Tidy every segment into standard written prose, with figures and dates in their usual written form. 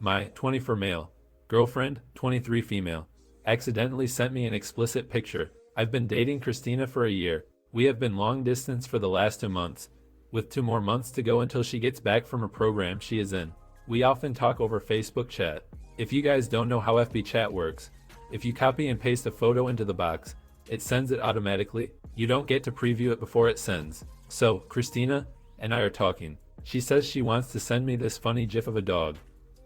My 24 male girlfriend, 23 female, accidentally sent me an explicit picture. I've been dating Christina for a year. We have been long distance for the last 2 months, with 2 more months to go until she gets back from a program she is in. We often talk over Facebook chat. If you guys don't know how FB chat works, if you copy and paste a photo into the box, it sends it automatically. You don't get to preview it before it sends. So, Christina and I are talking. She says she wants to send me this funny gif of a dog,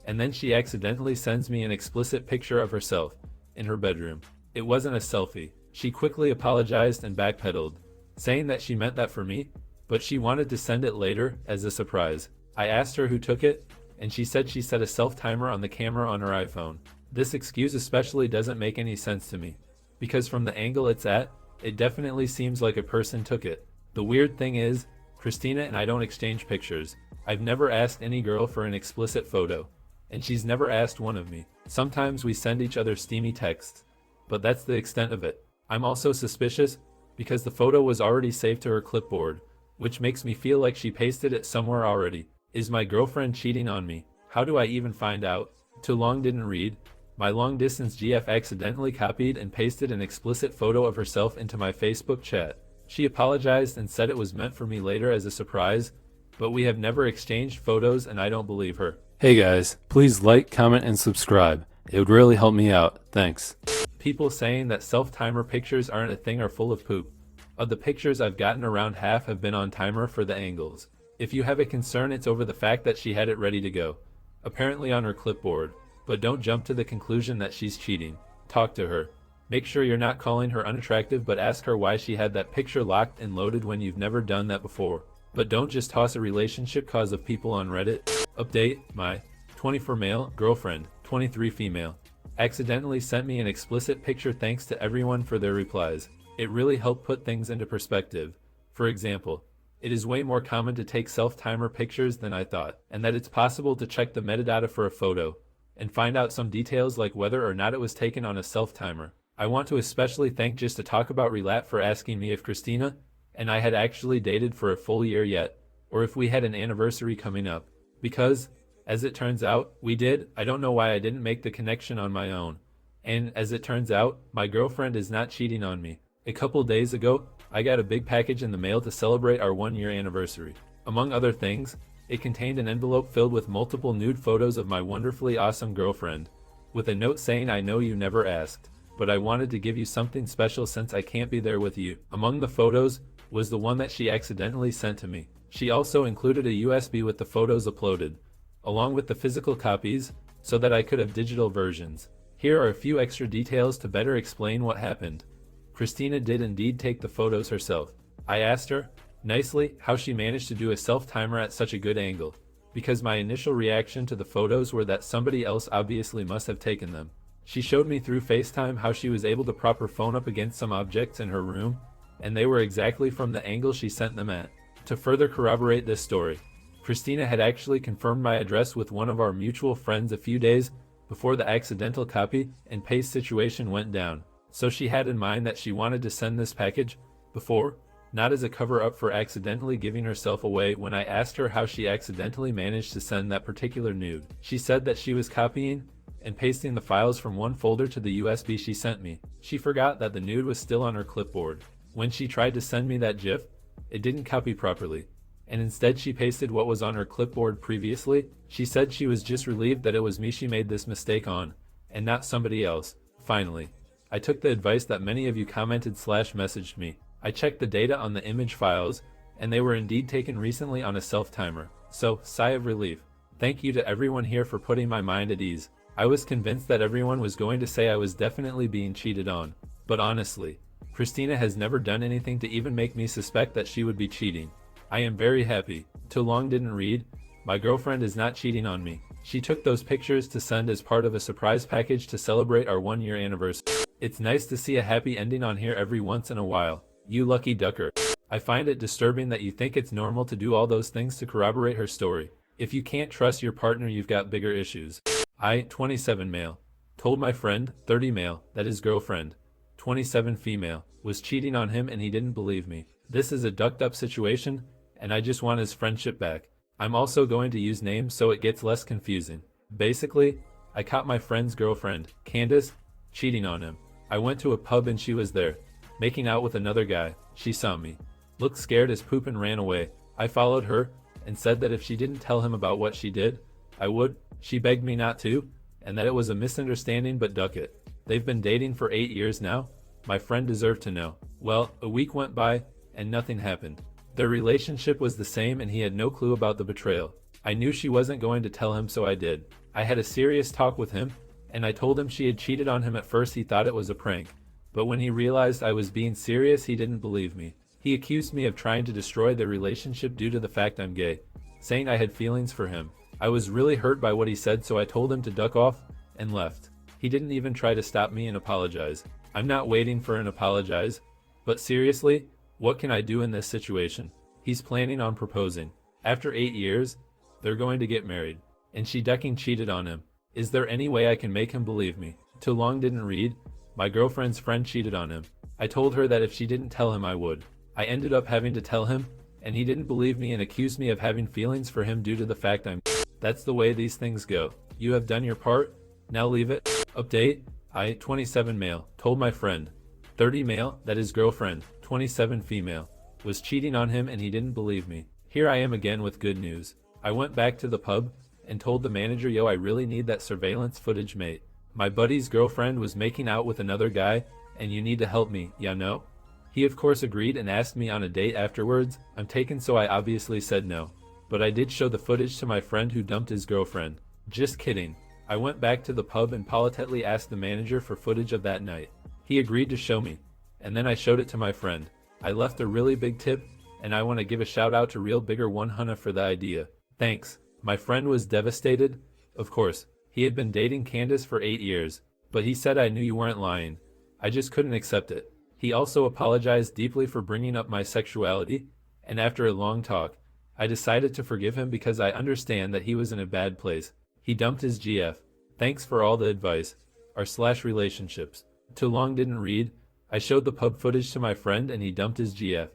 and then she accidentally sends me an explicit picture of herself in her bedroom. It wasn't a selfie. She quickly apologized and backpedaled, saying that she meant that for me, but she wanted to send it later as a surprise. I asked her who took it, and she said she set a self-timer on the camera on her iPhone. This excuse especially doesn't make any sense to me, because from the angle it's at, it definitely seems like a person took it. The weird thing is, Christina and I don't exchange pictures. I've never asked any girl for an explicit photo, and she's never asked one of me. Sometimes we send each other steamy texts, but that's the extent of it. I'm also suspicious because the photo was already saved to her clipboard, which makes me feel like she pasted it somewhere already. Is my girlfriend cheating on me? How do I even find out? Too long didn't read. My long-distance GF accidentally copied and pasted an explicit photo of herself into my Facebook chat. She apologized and said it was meant for me later as a surprise, but we have never exchanged photos and I don't believe her. Hey guys, please like, comment, and subscribe. It would really help me out. Thanks. People saying that self-timer pictures aren't a thing are full of poop. Of the pictures I've gotten, around half have been on timer for the angles. If you have a concern, it's over the fact that she had it ready to go, apparently on her clipboard. But don't jump to the conclusion that she's cheating. Talk to her. Make sure you're not calling her unattractive, but ask her why she had that picture locked and loaded when you've never done that before. But don't just toss a relationship cause of people on Reddit. Update: my 24 male girlfriend, 23 female, accidentally sent me an explicit picture. Thanks to everyone for their replies. It really helped put things into perspective. For example, it is way more common to take self-timer pictures than I thought, and that it's possible to check the metadata for a photo and find out some details like whether or not it was taken on a self-timer. I want to especially thank Just to Talk About Relat for asking me if Christina and I had actually dated for a full year yet, or if we had an anniversary coming up. Because, as it turns out, we did. I don't know why I didn't make the connection on my own. And as it turns out, my girlfriend is not cheating on me. A couple days ago, I got a big package in the mail to celebrate our 1-year anniversary. Among other things, it contained an envelope filled with multiple nude photos of my wonderfully awesome girlfriend, with a note saying, "I know you never asked, but I wanted to give you something special since I can't be there with you." Among the photos was the one that she accidentally sent to me. She also included a USB with the photos uploaded, along with the physical copies, so that I could have digital versions. Here are a few extra details to better explain what happened. Christina did indeed take the photos herself. I asked her, nicely, how she managed to do a self-timer at such a good angle, because my initial reaction to the photos were that somebody else obviously must have taken them. She showed me through FaceTime how she was able to prop her phone up against some objects in her room, and they were exactly from the angle she sent them at. To further corroborate this story, Christina had actually confirmed my address with one of our mutual friends a few days before the accidental copy and paste situation went down. So she had in mind that she wanted to send this package before, not as a cover-up for accidentally giving herself away. When I asked her how she accidentally managed to send that particular nude, she said that she was copying and pasting the files from one folder to the USB she sent me. She forgot that the nude was still on her clipboard. When she tried to send me that GIF, it didn't copy properly, and instead she pasted what was on her clipboard previously. She said she was just relieved that it was me she made this mistake on, and not somebody else. Finally, I took the advice that many of you commented/messaged me. I checked the data on the image files, and they were indeed taken recently on a self-timer. So, sigh of relief. Thank you to everyone here for putting my mind at ease. I was convinced that everyone was going to say I was definitely being cheated on. But honestly, Christina has never done anything to even make me suspect that she would be cheating. I am very happy. Too long didn't read. My girlfriend is not cheating on me. She took those pictures to send as part of a surprise package to celebrate our 1-year anniversary. It's nice to see a happy ending on here every once in a while. You lucky ducker. I find it disturbing that you think it's normal to do all those things to corroborate her story. If you can't trust your partner, you've got bigger issues. I, 27 male, told my friend, 30 male, that his girlfriend, 27 female, was cheating on him and he didn't believe me. This is a ducked up situation, and I just want his friendship back. I'm also going to use names so it gets less confusing. Basically, I caught my friend's girlfriend, Candace, cheating on him. I went to a pub and she was there, making out with another guy. She saw me, looked scared as poop and ran away. I followed her and said that if she didn't tell him about what she did, I would. She begged me not to, and that it was a misunderstanding but duck it. They've been dating for 8 years now. My friend deserved to know. Well, a week went by and nothing happened. Their relationship was the same and he had no clue about the betrayal. I knew she wasn't going to tell him, so I did. I had a serious talk with him, and I told him she had cheated on him. At first he thought it was a prank, but when he realized I was being serious, he didn't believe me. He accused me of trying to destroy the relationship due to the fact I'm gay, saying I had feelings for him. I was really hurt by what he said, so I told him to duck off and left. He didn't even try to stop me and apologize. I'm not waiting for an apologize, but seriously, what can I do in this situation? He's planning on proposing. After 8 years, they're going to get married, and she ducking cheated on him. Is there any way I can make him believe me? Too long didn't read. My girlfriend's friend cheated on him. I told her that if she didn't tell him I would. I ended up having to tell him, and he didn't believe me and accused me of having feelings for him due to the fact I'm gay. That's the way these things go. You have done your part, now leave it. Update, I, 27 male, told my friend, 30 male, that his girlfriend, 27 female, was cheating on him and he didn't believe me. Here I am again with good news. I went back to the pub and told the manager, yo, I really need that surveillance footage, mate. My buddy's girlfriend was making out with another guy and you need to help me, ya know? He of course agreed and asked me on a date afterwards. I'm taken, so I obviously said no. But I did show the footage to my friend who dumped his girlfriend. Just kidding. I went back to the pub and politely asked the manager for footage of that night. He agreed to show me, and then I showed it to my friend. I left a really big tip, and I want to give a shout out to Real Bigger 100 for the idea. Thanks. My friend was devastated. Of course, he had been dating Candace for 8 years, but he said I knew you weren't lying. I just couldn't accept it. He also apologized deeply for bringing up my sexuality, and after a long talk, I decided to forgive him because I understand that he was in a bad place. He dumped his GF. Thanks for all the advice. /relationships. Too long didn't read. I showed the pub footage to my friend and he dumped his GF.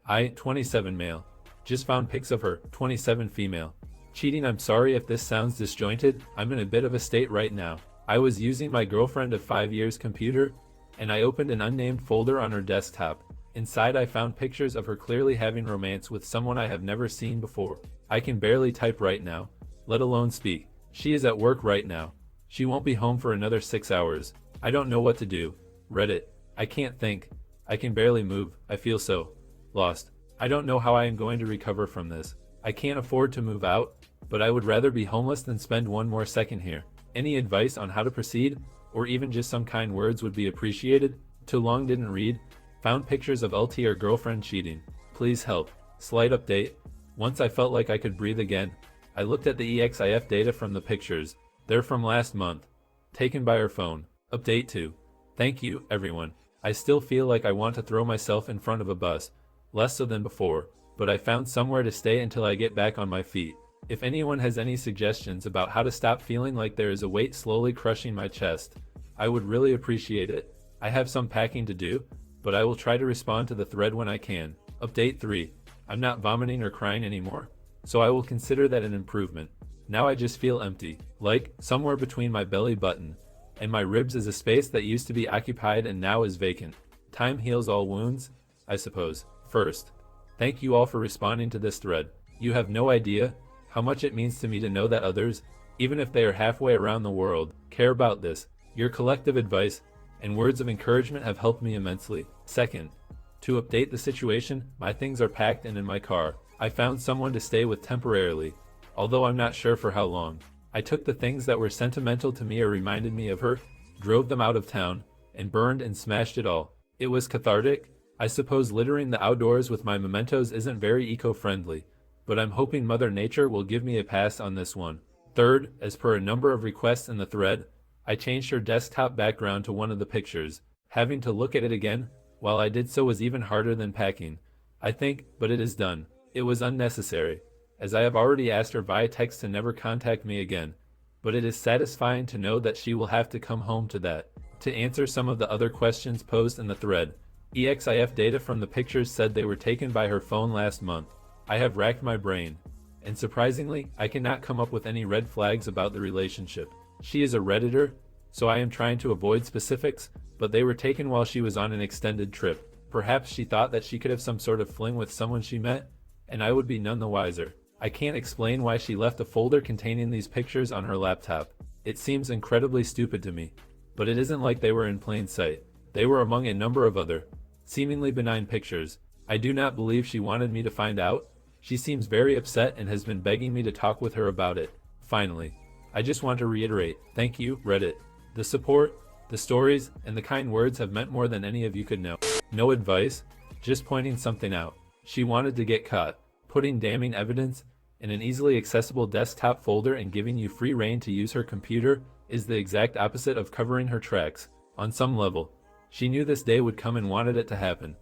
I, 27 male. Just found pics of her, 27 female. Cheating. I'm sorry if this sounds disjointed. I'm in a bit of a state right now. I was using my girlfriend of 5 years' computer, and I opened an unnamed folder on her desktop. Inside I found pictures of her clearly having romance with someone I have never seen before. I can barely type right now, let alone speak. She is at work right now. She won't be home for another 6 hours. I don't know what to do. Reddit. I can't think. I can barely move. I feel so lost. I don't know how I am going to recover from this. I can't afford to move out, but I would rather be homeless than spend one more second here. Any advice on how to proceed, or even just some kind words would be appreciated. Too long didn't read. Found pictures of LT or girlfriend cheating. Please help. Slight update. Once I felt like I could breathe again, I looked at the EXIF data from the pictures. They're from last month. Taken by her phone. Update 2. Thank you, everyone. I still feel like I want to throw myself in front of a bus. Less so than before, but I found somewhere to stay until I get back on my feet. If anyone has any suggestions about how to stop feeling like there is a weight slowly crushing my chest, I would really appreciate it. I have some packing to do, but I will try to respond to the thread when I can. Update 3. I'm not vomiting or crying anymore, so I will consider that an improvement. Now I just feel empty, like somewhere between my belly button and my ribs is a space that used to be occupied and now is vacant. Time heals all wounds, I suppose. First, thank you all for responding to this thread. You have no idea how much it means to me to know that others, even if they are halfway around the world, care about this. Your collective advice and words of encouragement have helped me immensely. Second, to update the situation, my things are packed and in my car. I found someone to stay with temporarily, although I'm not sure for how long. I took the things that were sentimental to me or reminded me of her, drove them out of town, and burned and smashed it all. It was cathartic. I suppose littering the outdoors with my mementos isn't very eco-friendly, but I'm hoping Mother Nature will give me a pass on this one. Third, as per a number of requests in the thread, I changed her desktop background to one of the pictures. Having to look at it again while I did so was even harder than packing, I think, but it is done. It was unnecessary, as I have already asked her via text to never contact me again, but it is satisfying to know that she will have to come home to that. To answer some of the other questions posed in the thread, EXIF data from the pictures said they were taken by her phone last month. I have racked my brain. And surprisingly, I cannot come up with any red flags about the relationship. She is a Redditor, so I am trying to avoid specifics, but they were taken while she was on an extended trip. Perhaps she thought that she could have some sort of fling with someone she met, and I would be none the wiser. I can't explain why she left a folder containing these pictures on her laptop. It seems incredibly stupid to me. But it isn't like they were in plain sight. They were among a number of other, seemingly benign pictures. I do not believe she wanted me to find out. She seems very upset and has been begging me to talk with her about it. Finally, I just want to reiterate, thank you, Reddit. The support, the stories, and the kind words have meant more than any of you could know. No advice, just pointing something out. She wanted to get caught. Putting damning evidence in an easily accessible desktop folder and giving you free reign to use her computer is the exact opposite of covering her tracks. On some level, she knew this day would come and wanted it to happen.